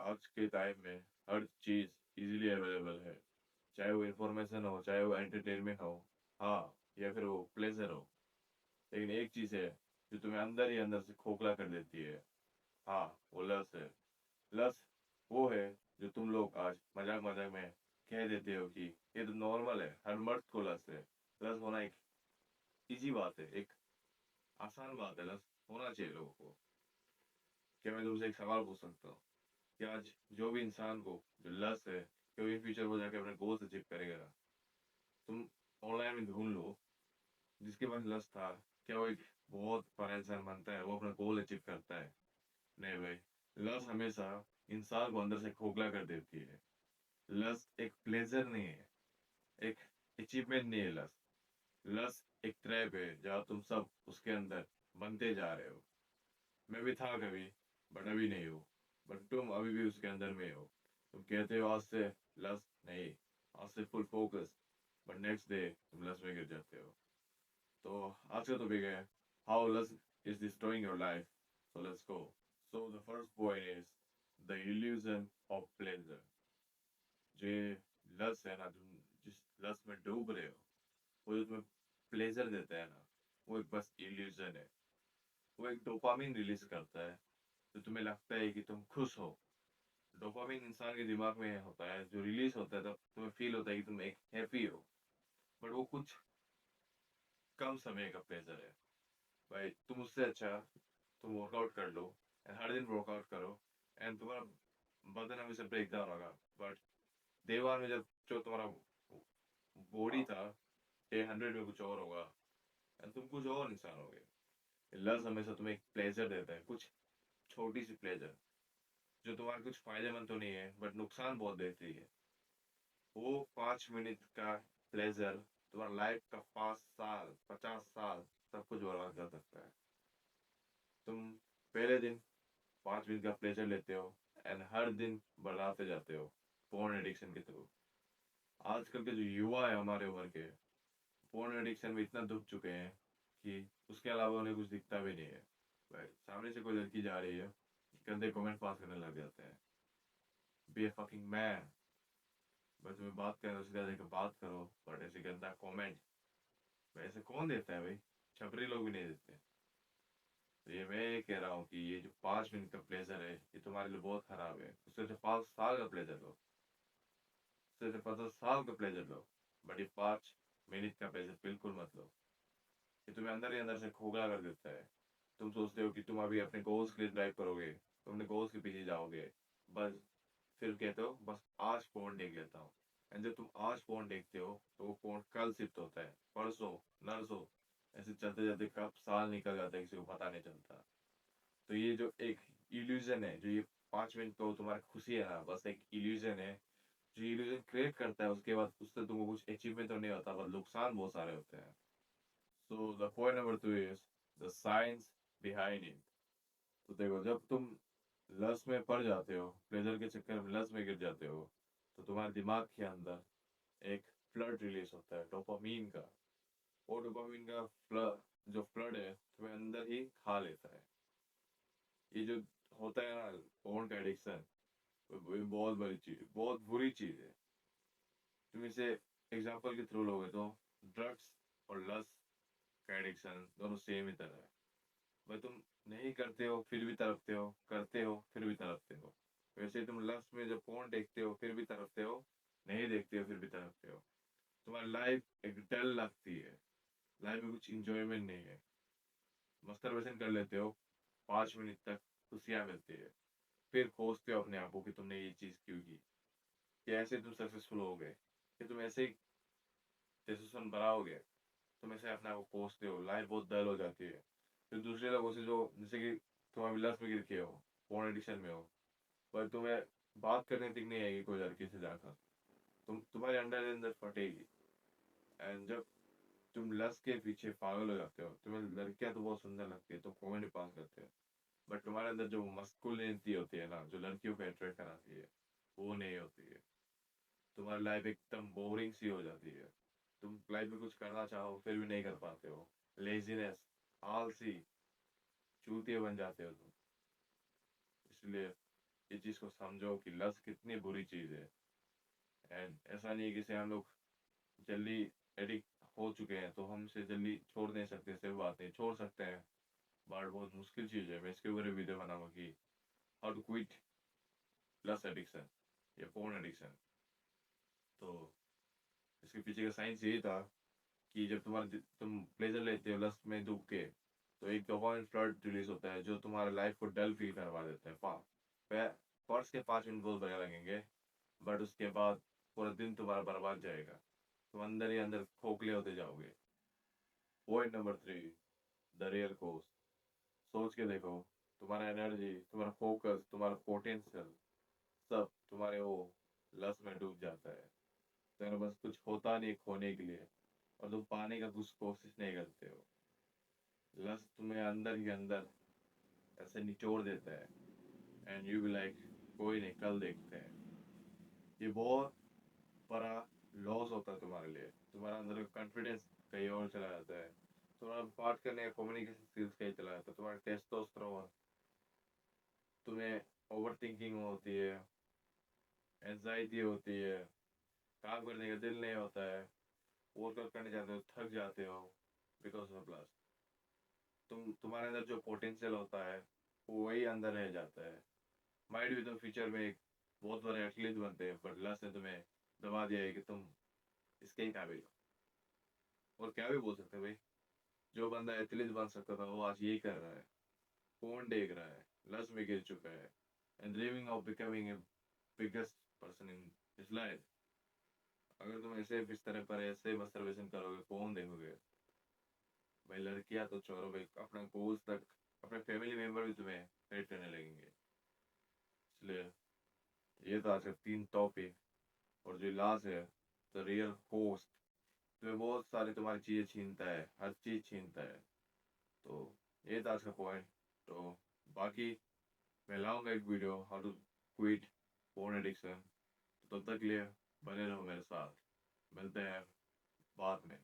आज के टाइम में हर चीज इजीली अवेलेबल है। चाहे वो इंफॉर्मेशन हो, चाहे वो एंटरटेनमेंट हो, हाँ, या फिर वो प्लेजर हो। लेकिन एक चीज है जो तुम्हें अंदर ही अंदर से खोखला कर देती है। हाँ, वो लस है। लस वो है जो तुम लोग आज मजाक मजाक में कह देते हो कि ये तो नॉर्मल है, हर मर्द को लस है। लस होना एक इजी बात है, एक आसान बात है। लस होना चाहिए लोगों को। क्या मैं तुमसे एक सवाल पूछ सकता हूँ कि आज जो भी इंसान को जो लस है कि वो इन फ्यूचर वो जाके अपने गोल अचीव करेगा, तुम ऑनलाइन में ढूंढ लो जिसके पास लस था, क्या वो एक बहुत बड़ा इंसान बनता है, वो अपना गोल अचीव करता है? नहीं भाई। लस हमेशा इंसान को अंदर से खोखला कर देती है। लस एक प्लेजर नहीं है, एक अचीवमेंट नहीं है। लस लस एक ट्रैप है जहाँ तुम सब उसके अंदर बनते जा रहे हो। मैं भी था कभी, बट अभी नहीं हूँ। बट तुम अभी भी उसके अंदर में हो। तुम कहते हो आज से लस नहीं, आज से full focus, but next day तुम लस में गिर जाते हो। तो आज का टॉपिक है हाउ लस is destroying your life. So let's go. So the first point is the illusion of pleasure. जो ये लस है ना, तुम जिस लस में डूब रहे हो, वो जो तुम्हें प्लेजर देता है ना, वो एक बस इल्यूजन है। वो एक डोपामिन रिलीज करता है तो तुम्हें लगता है कि तुम खुश हो। डोपामिन इंसान के दिमाग में होता है, जो रिलीज होता है तब तुम्हें फील होता है कि तुम एक हैप्पी हो। बट वो कुछ कम समय का प्लेजर है। भाई तुम उससे अच्छा तुम वर्कआउट कर लो, एंड हर दिन वर्कआउट करो, एंड तुम्हारा बदन हमेशा ब्रेक डाउन होगा। बट देवान में जब जो तुम्हारा बॉडी था, ये 100 में कुछ और होगा, एंड तुम कुछ और इंसान होगे। लस हमेशा तुम्हें एक प्लेजर देता है, कुछ छोटी सी प्लेजर जो तुम्हारे कुछ फायदेमंद तो नहीं है बट नुकसान बहुत देती है। वो 5 मिनट का प्लेजर तुम्हारा लाइफ का 5 साल 50 साल सब कुछ बर्बाद कर सकता है। तुम पहले दिन 5 मिनट का प्लेजर लेते हो, एंड हर दिन बढ़ाते जाते हो फोन एडिक्शन के थ्रू। आजकल के जो युवा है हमारे उम्र के, फोन एडिक्शन में इतना डूब चुके हैं कि उसके अलावा उन्हें कुछ दिखता भी नहीं है। भाई सामने से कोई लड़की जा रही है, गंदे कमेंट पास करने लग जाते हैं। बी ए फकिंग मैन। बस तुम्हें बात करना, सीधा जाकर बात करो, बट ऐसे गंदा कमेंट ऐसे कौन देता है भाई? छपरी लोग भी नहीं देते। तो ये मैं ये कह रहा हूँ कि ये जो 5 मिनट का प्लेजर है ये तुम्हारे लिए बहुत खराब है। उससे जो 5 साल का प्लेजर लो, उससे जो 50 साल का प्लेजर लो, बट ये 5 मिनट का प्लेजर बिल्कुल मत लो। ये तुम्हें अंदर ही अंदर से खोखला कर देता है। तुम सोचते हो कि तुम अभी अपने गोल्स के लिए ड्राइव करोगे, तुम अपने गोल्स के पीछे जाओगे। बस फिर कहते हो बस आज फोन देख लेता हूँ। एंड जब तुम आज फोन देखते हो तो वो फोन कल शिफ्ट होता है, परसों, नरसों, ऐसे चलते चलते कब साल निकल जाता है किसी को पता नहीं चलता। तो ये जो एक इल्यूजन है, जो ये 5 मिनट को तुम्हारी खुशी है ना, बस एक इल्यूजन है। जो इल्यूजन क्रिएट करता है उसके बाद उससे तुमको कुछ अचीवमेंट तो नहीं होता, पर नुकसान बहुत सारे होते हैं। So the point number 2 is the science behind it. तो देखो, जब तुम लस में पड़ जाते हो, प्लेजर के चक्कर में लस में गिर जाते हो, तो तुम्हारे दिमाग के अंदर एक फ्लड रिलीज होता है डोपामीन का। वो डोपामीन का फ्लड, जो फ्लड है तुम्हें अंदर ही खा लेता है। ये जो होता है ना, फोन का एडिक्शन, वो बहुत बड़ी चीज, बहुत बुरी चीज है। तुम इसे एग्जाम्पल के थ्रू लोगे तो ड्रग्स और लस का एडिक्शन दोनों सेम ही तरह है। भाई तुम नहीं करते हो फिर भी तड़पते हो, करते हो फिर भी तड़पते हो। वैसे ही तुम लस्ट में जब फोन देखते हो फिर भी तड़पते हो, नहीं देखते हो फिर भी तड़पते हो। तुम्हारी लाइफ एक डल लगती है, लाइफ में कुछ इंजॉयमेंट नहीं है। मस्टरबेशन कर लेते हो, 5 मिनट तक खुशियाँ मिलती है, फिर खोजते हो अपने आप को कि तुमने ये चीज़ क्यों की, कि ऐसे तुम सक्सेसफुल हो गए, कि तुम ऐसे ही डिसीजन बनाओगे। तुम ऐसे अपने आप को कोसते हो, लाइफ बहुत डल हो जाती है। फिर दूसरे लोगों से जो, जैसे कि तुम अभी लत में गिर के हो, फोन एडिक्शन में हो, पर तुम्हें बात करने तक नहीं आएगी कोई लड़की से जाकर, तुम्हारे अंडर अंदर फटेगी। एंड जब तुम लस के पीछे पागल हो जाते हो, तुम्हें लड़कियां तो बहुत सुंदर लगती है, तो कॉमेडी पास करते हो, बट तुम्हारे अंदर जो मस्कुलिनिटी होती है ना, जो लड़कियों को अट्रैक्ट कराती है, वो नहीं होती है। तुम्हारी लाइफ एकदम बोरिंग सी हो जाती है। तुम लाइफ में कुछ करना चाहो फिर भी नहीं कर पाते हो। लेजीनेस, आलसी, चूतिए बन जाते हो तुम। इसलिए इस चीज को समझो कि लस्ट कितनी बुरी चीज है। एंड ऐसा नहीं है कि से हम लोग जल्दी एडिक्ट हो चुके हैं तो हमसे जल्दी छोड़ नहीं सकते, सिर्फ बात नहीं, छोड़ सकते हैं बट बहुत मुश्किल चीज है। मैं इसके ऊपर वीडियो बनाऊंगा कि how to quit lust addiction या फोन एडिक्शन। तो इसके पीछे का साइंस यही था कि जब तुम प्लेजर लेते हो लस्ट में डूब के, तो एक डोपामिन फ्लड रिलीज होता है जो तुम्हारा लाइफ को डल फील करवा देता है। फर्स्ट के 5 मिनट बहुत बढ़िया लगेंगे, बट उसके बाद पूरा दिन तुम्हारा बर्बाद जाएगा। तुम अंदर ही अंदर खोखले होते जाओगे। Point number 3, the real cost. सोच के देखो, तुम्हारा एनर्जी, तुम्हारा फोकस, तुम्हारा पोटेंशियल सब तुम्हारे वो लस्ट में डूब जाता है। तुम्हारे पास कुछ होता नहीं खोने के लिए, और तुम पाने का कुछ कोशिश नहीं करते हो। लस्ट तुम्हें अंदर ही अंदर ऐसे निचोड़ देता है। एंड यू बी लाइक, कोई नहीं, कल देखते हैं। ये बहुत बड़ा लॉस होता है तुम्हारे लिए। तुम्हारा अंदर का कॉन्फिडेंस कहीं और चला जाता है। तुम्हारा बात करने का कम्युनिकेशन स्किल्स कहीं चला जाता है। तुम्हारा टेस्टोस्टेरोन, तुम्हें ओवर थिंकिंग होती है, एंजाइटी होती है, काम करने का दिल नहीं होता है, वर्कआउट करने जाते हो थक जाते हो बिकॉज ऑफ लस्ट। तुम्हारे अंदर जो पोटेंशियल होता है वो वही अंदर रह जाता है। माइंड भी तुम फ्यूचर में एक बहुत बड़े एथलीट बनते हैं, पर लस्ट ने तुम्हें दबा दिया है कि तुम इसके ही काबिल हो। और क्या भी बोल सकते हैं भाई, जो बंदा एथलीट बन सकता था वो आज यही कर रहा है, फोन देख रहा है, लस्ट में गिर चुका है and dreaming of becoming a biggest person in his life. अगर तुम ऐसे बिस्तर पर ऐसे मस्टरबेशन करोगे, फोन देखोगे, भाई लड़कियां तो छोड़ो भाई, अपना गोल्स तक, अपने फैमिली मेंबर भी तुम्हें हेट करने लगेंगे। इसलिए ये तो आज का 3 टॉपिक। और जो लास्ट है, द रियल होस्ट, तुम्हें बहुत सारी तुम्हारी चीजें छीनता है, हर चीज छीनता है। तो ये था आज का पॉइंट। तो बाकी मैं लाऊंगा एक video how to quit phone addiction. तो तब तक के लिए बने रहो मेरे साथ। मिलते हैं बाद में।